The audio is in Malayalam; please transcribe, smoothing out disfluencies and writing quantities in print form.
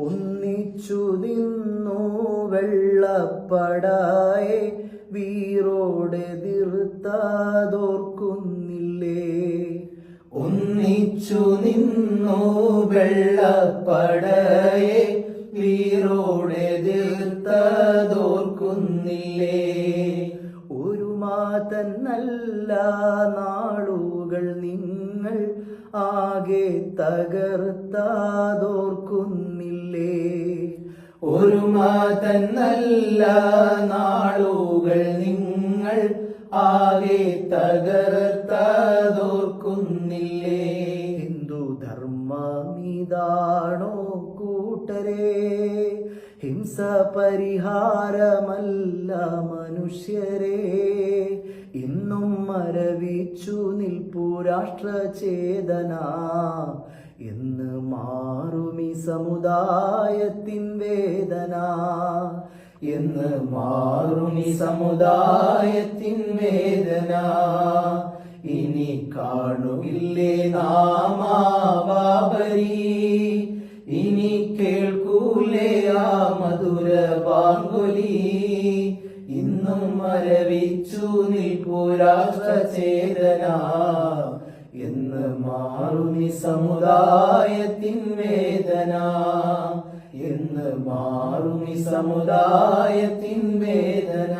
ഒന്നിച്ചു നിന്നു വെള്ളപ്പടായെ വീറോടെ തീർത്താതോർക്കുന്നില്ലേ? ഒന്നിച്ചു നിന്നു വെള്ളപ്പടായെ വീറോടെ തീർത്താതോർക്കുന്നില്ലേ? ഒരു മാതൻ നല്ല നാളുകൾ നിങ്ങൾ ആകെ തകർത്താതോർക്കുന്നില്ലേ? ഒരു മാതൻ നല്ല നാളുകൾ നിങ്ങൾ ആകെ തകർത്താതോർക്കുന്നില്ലേ? ഹിന്ദു ധർമ്മമിതാണോ കൂട്ടരെ? ഹിംസ പരിഹാരമല്ല മനുഷ്യരെ. ഇന്നും മരവിച്ചു നിൽപ്പു രാഷ്ട്രചേതന. എന്ന് മാറുമി സമുദായത്തിൻ വേദന. എന്ന് മാറുമി സമുദായത്തിൻ വേദന. ഇനി കാണുകില്ലേ നാമാബാബരി? ഇനി കേൾക്കൂലേ ആ മധുര പാങ്കൊലി? ഇന്നും മരവിച്ചു നിൽപ്പു രാഷ്ട്രചേതന. എന്ന് മാറുമി സമുദായത്തിൻ വേദന. എന്ന് മാറുമി സമുദായത്തിൻ വേദന.